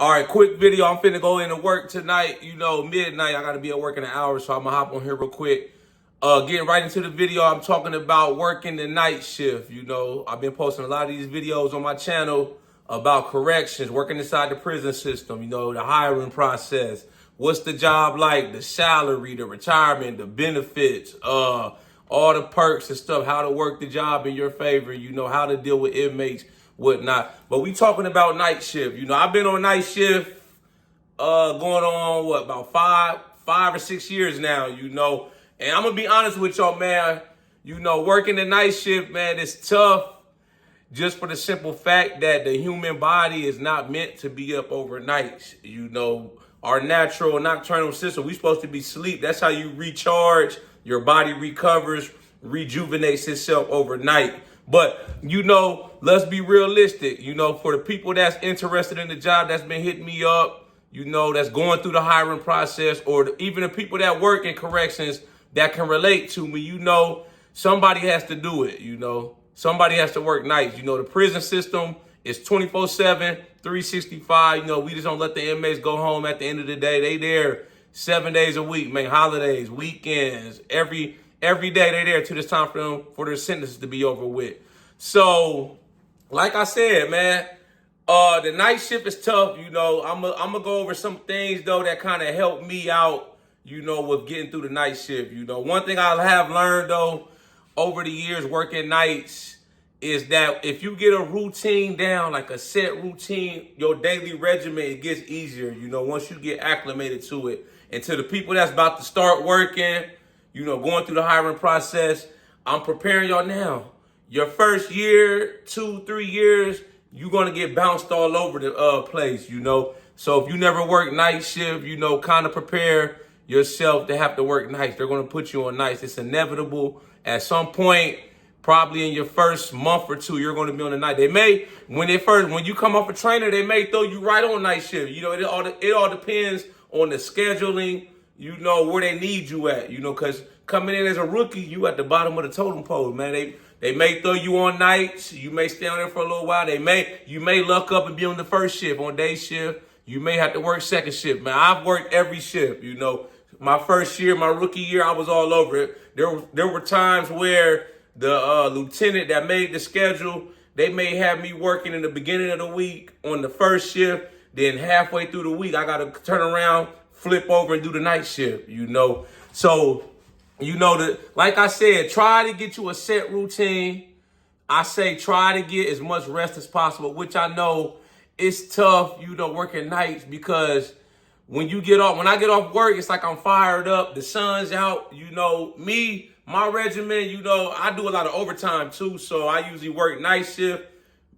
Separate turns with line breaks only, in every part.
All right, quick video. I'm finna go into work tonight. You know, midnight. I gotta be at work in an hour, so I'm gonna hop on here real quick. Getting right into the video, I'm talking about working the night shift. You know, I've been posting a lot of these videos on my channel about corrections, working inside the prison system, you know, the hiring process. What's the job like? The salary, the retirement, the benefits, all the perks and stuff, how to work the job in your favor, you know, how to deal with inmates, whatnot. But we talking about night shift. You know, I've been on night shift going on, about five or 6 years now, you know. And I'm going to be honest with y'all, man. You know, working the night shift, man, it's tough just for the simple fact that the human body is not meant to be up overnight. You know, our natural nocturnal system, we're supposed to be asleep. That's how you recharge. Your body recovers, rejuvenates itself overnight. But, you know, let's be realistic. You know, for the people that's interested in the job, that's been hitting me up, you know, that's going through the hiring process, or even the people that work in corrections that can relate to me, you know, somebody has to do it, you know. Somebody has to work nights. You know, the prison system is 24/7, 365. You know, we just don't let the inmates go home at the end of the day. They there 7 days a week, man, holidays, weekends, every day they there till it's time for them, for their sentences to be over with. So, like I said, man, the night shift is tough. You know, I'm gonna go over some things though that kind of help me out, you know, with getting through the night shift. You know, one thing I have learned though over the years working nights is that if you get a routine down, like a set routine, your daily regimen, it gets easier, you know, once you get acclimated to it. And to the people that's about to start working, you know, going through the hiring process, I'm preparing y'all now. Your first year, 2-3 years, you're going to get bounced all over the place, you know. So if you never work night shift, you know, kind of prepare yourself to have to work nights. They're going to put you on nights. It's inevitable. At some point, probably in your first month or two, you're going to be on the night. They may, when you come off a trainer, they may throw you right on night shift. You know, it all depends on the scheduling, you know, where they need you at, you know, because coming in as a rookie, you at the bottom of the totem pole, man. They may throw you on nights. You may stay on there for a little while. You may luck up and be on the first shift, on day shift. You may have to work second shift, man. I've worked every shift, you know. My first year, my rookie year, I was all over it. There were times where the lieutenant that made the schedule, they may have me working in the beginning of the week on the first shift. Then halfway through the week, I got to turn around, flip over and do the night shift, you know. So, you know, like I said, try to get you a set routine. I say try to get as much rest as possible, which I know it's tough, you know, working nights, because when I get off work, it's like I'm fired up. The sun's out, you know. My regimen, you know, I do a lot of overtime too. So I usually work night shift,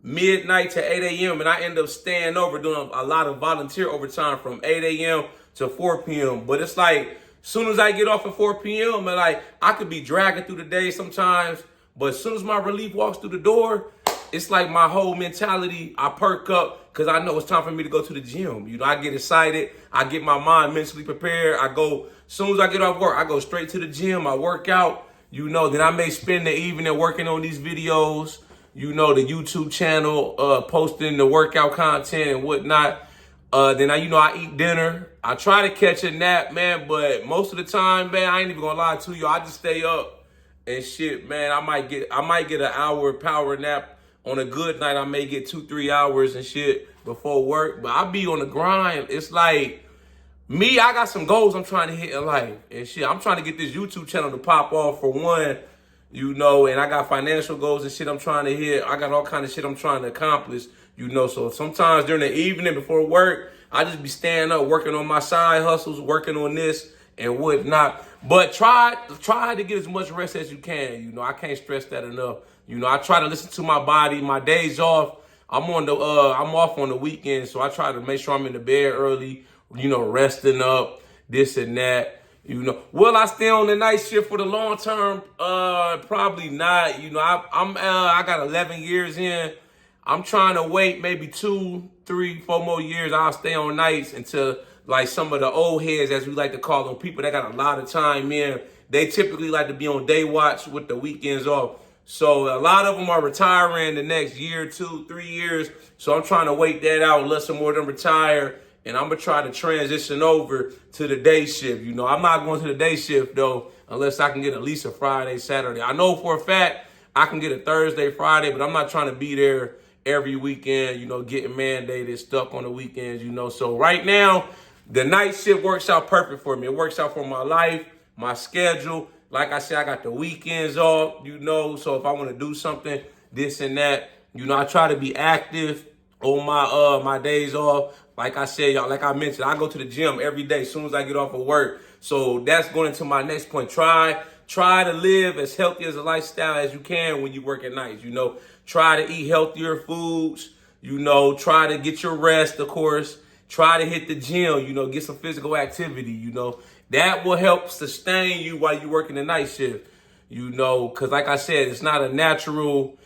midnight to 8 a.m. And I end up staying over doing a lot of volunteer overtime from 8 a.m. to 4 p.m. But it's like, soon as I get off at 4 p.m., and like I could be dragging through the day sometimes, but as soon as my relief walks through the door, it's like my whole mentality, I perk up because I know it's time for me to go to the gym. You know, I get excited. I get my mind mentally prepared. As soon as I get off work, I go straight to the gym. I work out, you know, then I may spend the evening working on these videos, you know, the YouTube channel, posting the workout content and whatnot. Then I eat dinner. I try to catch a nap, man, but most of the time, man, I ain't even gonna lie to you. I just stay up and shit, man. I might get an hour power nap. On a good night, I may get 2-3 hours and shit before work, but I be on the grind. It's like me, I got some goals I'm trying to hit in life and shit. I'm trying to get this YouTube channel to pop off for one, you know, and I got financial goals and shit I'm trying to hit. I got all kind of shit I'm trying to accomplish, you know. So sometimes during the evening before work, I just be staying up working on my side hustles, working on this and whatnot. But try to get as much rest as you can. You know, I can't stress that enough. You know, I try to listen to my body. My days off, I'm off on the weekends, so I try to make sure I'm in the bed early, you know, resting up, this and that. You know, will I stay on the night shift for the long term? Probably not. You know, I got 11 years in. I'm trying to wait maybe 2, 3, 4 more years. I'll stay on nights until like some of the old heads, as we like to call them, people that got a lot of time in, they typically like to be on day watch with the weekends off. So a lot of them are retiring the next year, 2, 3 years. So I'm trying to wait that out, let some more of them retire. And I'm going to try to transition over to the day shift. You know, I'm not going to the day shift, though, unless I can get at least a Friday, Saturday. I know for a fact I can get a Thursday, Friday, but I'm not trying to be there every weekend, you know, getting mandated, stuck on the weekends, you know. So right now, the night shift works out perfect for me. It works out for my life, my schedule. Like I said, I got the weekends off, you know, so if I want to do something, this and that, you know, I try to be active on my days off. Like I said, y'all, like I mentioned, I go to the gym every day as soon as I get off of work. So that's going into my next point. Try to live as healthy as a lifestyle as you can when you work at nights, you know. Try to eat healthier foods, you know, try to get your rest, of course. Try to hit the gym, you know, get some physical activity, you know. That will help sustain you while you're working the night shift, you know, because like I said, it's not a natural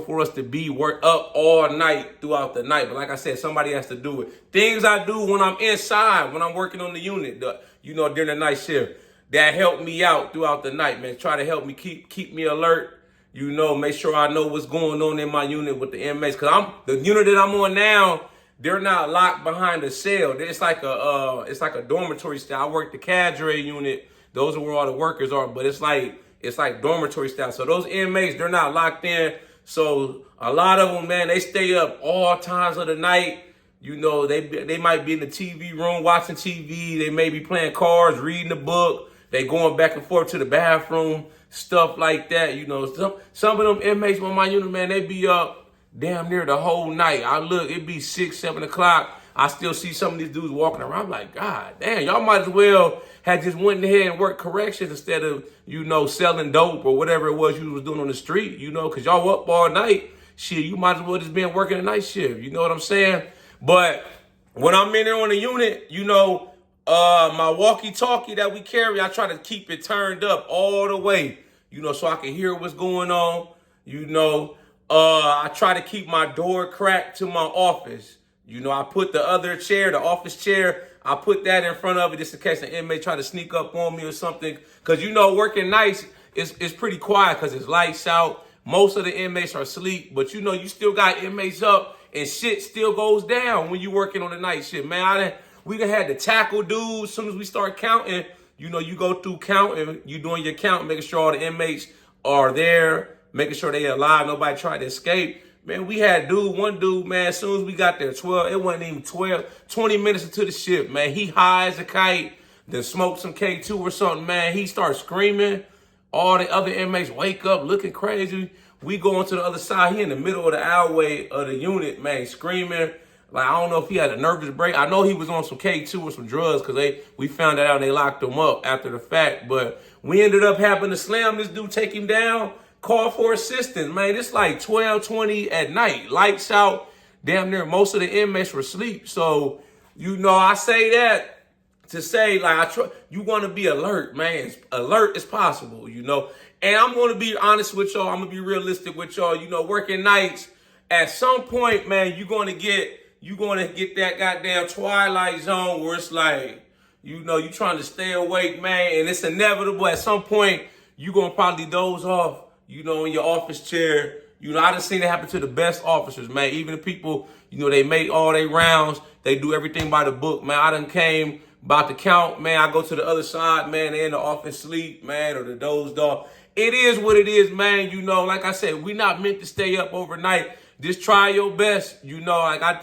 for us to be work up all night throughout the night. But like I said, somebody has to do it. Things I do when I'm inside, when I'm working on the unit, you know, during the night shift, that help me out throughout the night, man. Try to help me keep me alert, you know, make sure I know what's going on in my unit with the inmates. Because the unit that I'm on now, they're not locked behind a cell. It's like a dormitory style. I work the cadre unit. Those are where all the workers are, but it's like dormitory style. So those inmates, they're not locked in. So a lot of them, man, they stay up all times of the night. You know, they might be in the TV room watching TV. They may be playing cards, reading a book. They going back and forth to the bathroom, stuff like that. You know, some of them inmates on my unit, man, they be up damn near the whole night. I look, it be 6, 7 o'clock. I still see some of these dudes walking around. I'm like, God damn, y'all might as well have just went ahead and worked corrections instead of, you know, selling dope or whatever it was you was doing on the street, you know, because y'all up all night. Shit, you might as well just been working a night shift. You know what I'm saying? But when I'm in there on the unit, you know, my walkie talkie that we carry, I try to keep it turned up all the way, you know, so I can hear what's going on, you know. I try to keep my door cracked to my office. You know, I put the other chair, the office chair, I put that in front of it just in case an inmate try to sneak up on me or something. Because, you know, working nights is pretty quiet because it's lights out. Most of the inmates are asleep. But, you know, you still got inmates up and shit still goes down when you're working on the night shift. Man, we done had to tackle dudes as soon as we start counting. You know, you go through counting, you doing your count, making sure all the inmates are there, making sure they alive, nobody tried to escape. Man, we had one dude, man, as soon as we got there, it wasn't even 20 minutes into the shift, man. He high as a kite, then smoked some K2 or something, man. He starts screaming. All the other inmates wake up looking crazy. We go into the other side. He in the middle of the alleyway of the unit, man, screaming. Like, I don't know if he had a nervous break. I know he was on some K2 or some drugs because we found that out and they locked him up after the fact. But we ended up having to slam this dude, take him down, call for assistance, man. It's like 12:20 at night. Lights out. Damn near most of the inmates were asleep. So, you know, I say that to say, like, you want to be alert, man. As alert as possible, you know. And I'm going to be honest with y'all. I'm going to be realistic with y'all. You know, working nights, at some point, man, you're going to get that goddamn twilight zone where it's like, you know, you trying to stay awake, man. And it's inevitable. At some point, you're going to probably doze off, you know, in your office chair. You know, I done seen it happen to the best officers, man. Even the people, you know, they make all their rounds. They do everything by the book, man. I done came about to count, man. I go to the other side, man. They in the office sleep, man, or the dozed off. It is what it is, man. You know, like I said, we not meant to stay up overnight. Just try your best. You know,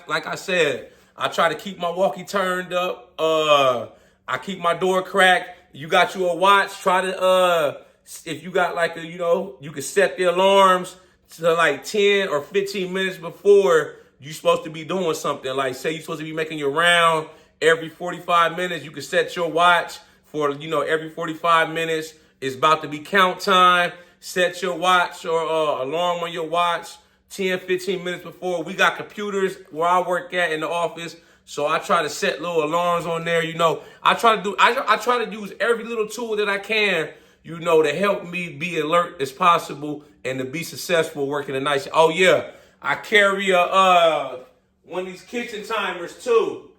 like I said, I try to keep my walkie turned up. I keep my door cracked. You got you a watch. Try to, if you got like a, you know, you can set the alarms to like 10 or 15 minutes before you're supposed to be doing something. Like, say you're supposed to be making your round every 45 minutes. You can set your watch for, you know, every 45 minutes. It's about to be count time. Set your watch or alarm on your watch 10, 15 minutes before. We got computers where I work at in the office. So I try to set little alarms on there. You know, I try to use every little tool that I can, you know, to help me be alert as possible and to be successful working the night shift. Oh yeah, I carry one of these kitchen timers too.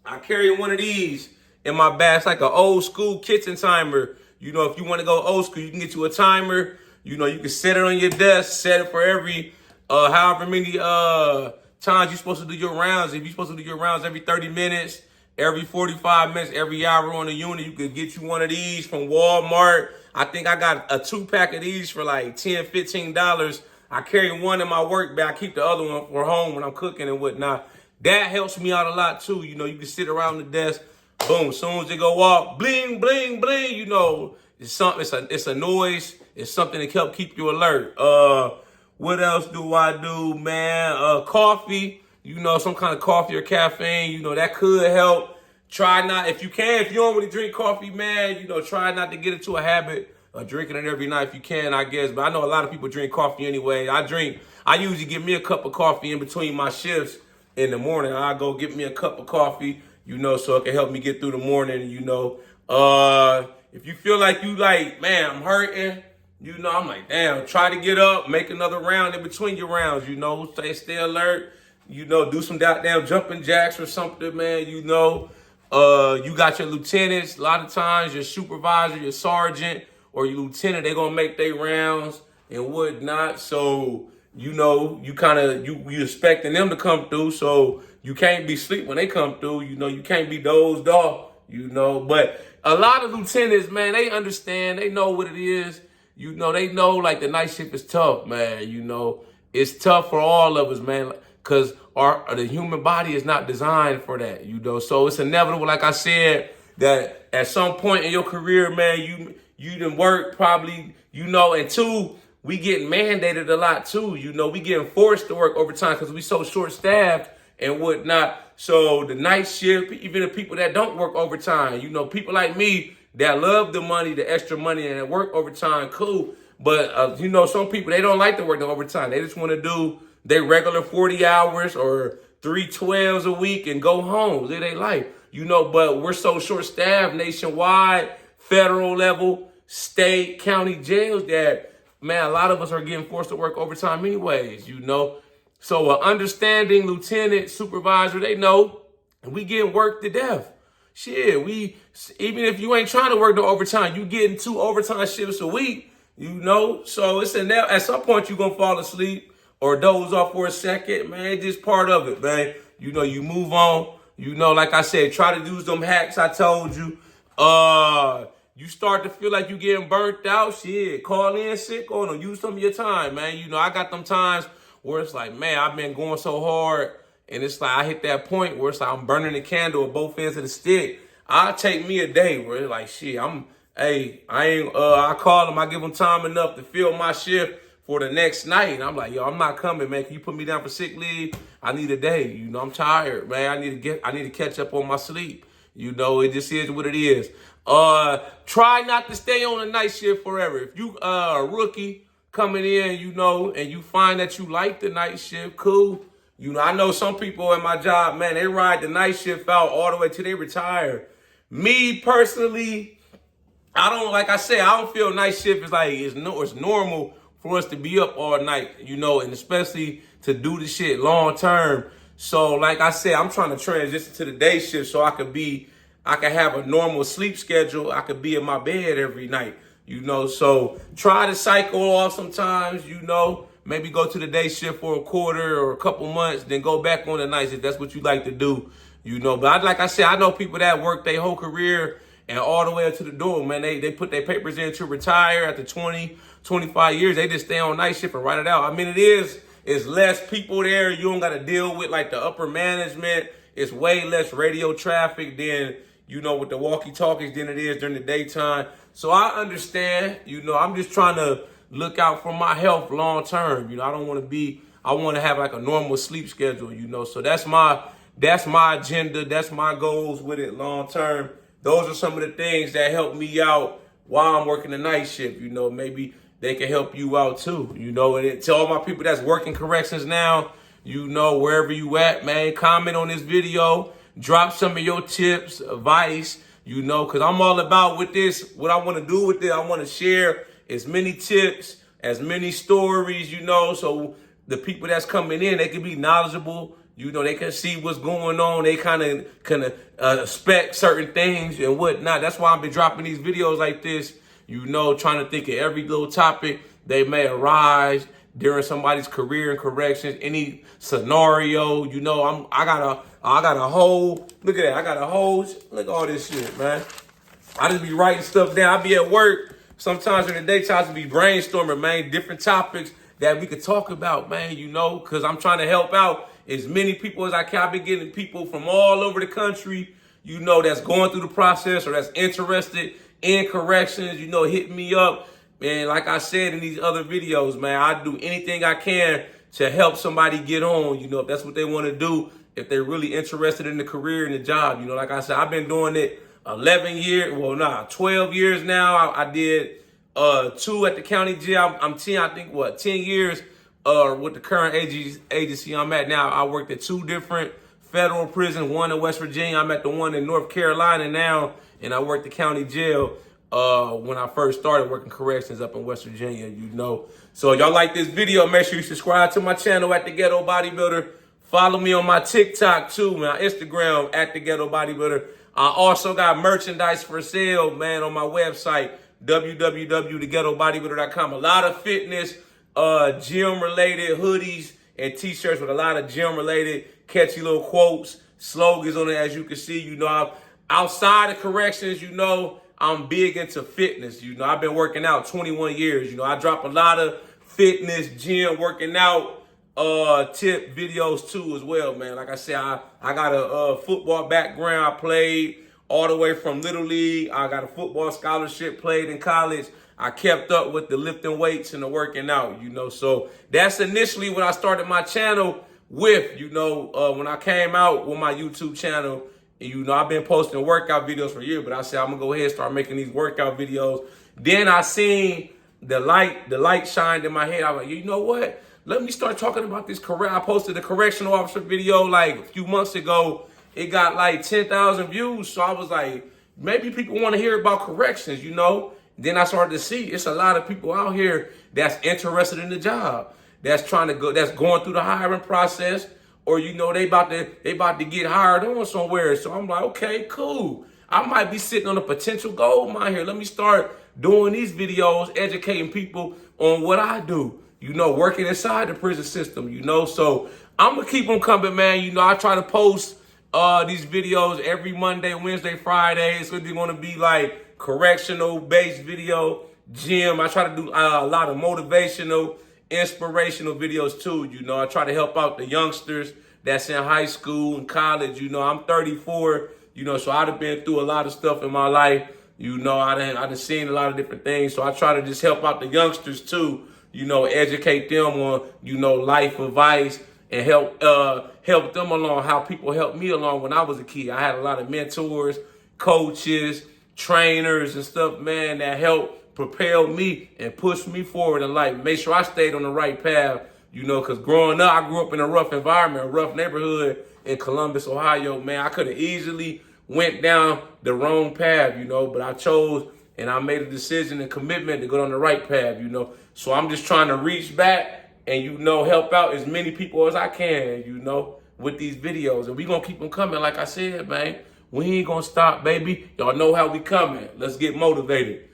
I carry one of these in my bag. It's like an old school kitchen timer. You know, if you want to go old school, you can get you a timer. You know, you can set it on your desk, set it for every however many times you're supposed to do your rounds. If you're supposed to do your rounds every 30 minutes, every 45 minutes, every hour on the unit, you could get you one of these from Walmart. I think I got a 2-pack of these for like $10, $15. I carry one in my work bag. I keep the other one for home when I'm cooking and whatnot. That helps me out a lot too. You know, you can sit around the desk, boom, as soon as they go off, bling, bling, bling, you know, it's something, it's a noise, it's something to help keep you alert. What else do I do, man? Coffee, you know, some kind of coffee or caffeine, you know, that could help. Try not, if you can, if you don't really drink coffee, man, you know, try not to get into a habit of drinking it every night if you can, I guess. But I know a lot of people drink coffee anyway. I usually get me a cup of coffee in between my shifts in the morning. I go get me a cup of coffee, you know, so it can help me get through the morning, you know. If you feel like man, I'm hurting, you know, I'm like, damn, try to get up, make another round in between your rounds, you know, stay alert, you know, do some goddamn jumping jacks or something, man, you know. You got your lieutenants, a lot of times your supervisor, your sergeant, or your lieutenant, they gonna make their rounds and whatnot. So, you know, you expecting them to come through, so you can't be asleep when they come through, you know, you can't be dozed off, you know. But a lot of lieutenants, man, they understand, they know what it is. You know, they know like the night shift is tough, man. You know, it's tough for all of us, man, because the human body is not designed for that, you know. So it's inevitable, like I said, that at some point in your career, man, you done work probably, you know, and two, we get mandated a lot too, you know. We getting forced to work overtime because we so short-staffed and whatnot. So the night shift, even the people that don't work overtime, you know, people like me that love the money, the extra money, and work overtime, cool. But, you know, some people, they don't like to work the overtime. They just want to do their regular 40 hours or 3 12s a week and go home, live their life, you know. But we're so short-staffed nationwide, federal level, state, county jails that, man, a lot of us are getting forced to work overtime anyways, you know. So understanding lieutenant, supervisor, they know we getting worked to death. Shit, even if you ain't trying to work no overtime, you getting 2 overtime shifts a week, you know. So it's at some point you're going to fall asleep or doze off for a second, man. It's just part of it, man. You know, you move on. You know, like I said, try to use them hacks I told you. You start to feel like you getting burnt out, shit, call in sick on them. Use some of your time, man. You know, I got them times where it's like, man, I've been going so hard, and it's like I hit that point where it's like I'm burning the candle at both ends of the stick. I'll take me a day where it's like, shit, I call them, I give them time enough to fill my shift for the next night. And I'm like, yo, I'm not coming, man. Can you put me down for sick leave? I need a day. You know, I'm tired, man. I need to catch up on my sleep. You know, it just is what it is. Try not to stay on the night shift forever. If you a rookie coming in, you know, and you find that you like the night shift, cool. You know, I know some people at my job, man, they ride the night shift out all the way till they retire. Me personally, like I said, I don't feel night shift is like, it's normal for us to be up all night, you know, and especially to do the shit long term. So like I said, I'm trying to transition to the day shift so I can have a normal sleep schedule. I could be in my bed every night, you know. So try to cycle off sometimes, you know. Maybe go to the day shift for a quarter or a couple months, then go back on the nights if that's what you like to do, you know. But like I said, I know people that work their whole career and all the way up to the door, man. They put their papers in to retire after 20, 25 years. They just stay on night shift and write it out. I mean, it's less people there. You don't got to deal with like the upper management. It's way less radio traffic than, you know, with the walkie talkies than it is during the daytime. So I understand, you know, I'm just trying to look out for my health long term. You know, I want to have like a normal sleep schedule, you know. So that's my agenda. That's my goals with it long term. Those are some of the things that help me out while I'm working the night shift. You know, maybe they can help you out too, you know. And to all my people that's working corrections now, you know, wherever you at, man, comment on this video, drop some of your tips, advice, you know, because I'm all about with this, what I want to do with it. I want to share as many tips, as many stories, you know, so the people that's coming in, they can be knowledgeable, you know, they can see what's going on, they kind of expect certain things and whatnot. That's why I've been dropping these videos like this, you know, trying to think of every little topic they may arise during somebody's career in corrections, any scenario. You know, I got a whole, look at that, I got a whole, look at all this shit, man. I just be writing stuff down. I be at work sometimes in the daytime to be brainstorming, man, different topics that we could talk about, man, you know, because I'm trying to help out as many people as I can. I've been getting people from all over the country, you know, that's going through the process or that's interested in corrections, you know, hitting me up. Man, like I said in these other videos, man, I do anything I can to help somebody get on, you know, if that's what they want to do, if they're really interested in the career and the job. You know, like I said, I've been doing it 11 years, 12 years now. I did 2 at the county jail. I'm 10, I think, 10 years with the current agency I'm at now. I worked at 2 different federal prisons, one in West Virginia. I'm at the one in North Carolina now, and I worked the county jail when I first started working corrections up in West Virginia, you know. So y'all like this video, make sure you subscribe to my channel at The Ghetto Bodybuilder. Follow me on my TikTok too, man, Instagram at The Ghetto Bodybuilder. I also got merchandise for sale, man, on my website, www.theghettobodybuilder.com. A lot of fitness, gym-related hoodies and T-shirts with a lot of gym-related catchy little quotes, slogans on it, as you can see. You know, outside of corrections, you know, I'm big into fitness. You know, I've been working out 21 years. You know, I drop a lot of fitness, gym, working out tip videos too as well, man. Like I said, I got a football background. I played all the way from Little League. I got a football scholarship, played in college. I kept up with the lifting weights and the working out, you know. So that's initially when I started my channel with, you know, when I came out with my YouTube channel. And, you know, I've been posting workout videos for years, but I said I'm gonna go ahead and start making these workout videos. Then I seen the light shined in my head. I was like, you know what? Let me start talking about this I posted a correctional officer video like a few months ago. It got like 10,000 views. So I was like, maybe people want to hear about corrections, you know? Then I started to see it's a lot of people out here that's interested in the job, that's trying to go, that's going through the hiring process, or, you know, they about to get hired on somewhere. So I'm like, okay, cool. I might be sitting on a potential gold mine here. Let me start doing these videos, educating people on what I do, you know, working inside the prison system, you know. So I'm going to keep them coming, man. You know, I try to post these videos every Monday, Wednesday, Friday. It's going to be like correctional-based video, gym. I try to do a lot of motivational, inspirational videos too. You know, I try to help out the youngsters that's in high school and college. You know, I'm 34, you know, so I've been through a lot of stuff in my life. You know, I done seen a lot of different things. So I try to just help out the youngsters too, you know, educate them on, you know, life advice and help them along how people helped me along when I was a kid. I had a lot of mentors, coaches, trainers and stuff, man, that helped propel me and push me forward in life. Make sure I stayed on the right path, you know, because growing up, I grew up in a rough environment, a rough neighborhood in Columbus, Ohio, man. I could have easily went down the wrong path, you know, but I chose and I made a decision and commitment to go on the right path, you know. So I'm just trying to reach back and, you know, help out as many people as I can, you know, with these videos. And we going to keep them coming, like I said, man. We ain't going to stop, baby. Y'all know how we coming. Let's get motivated.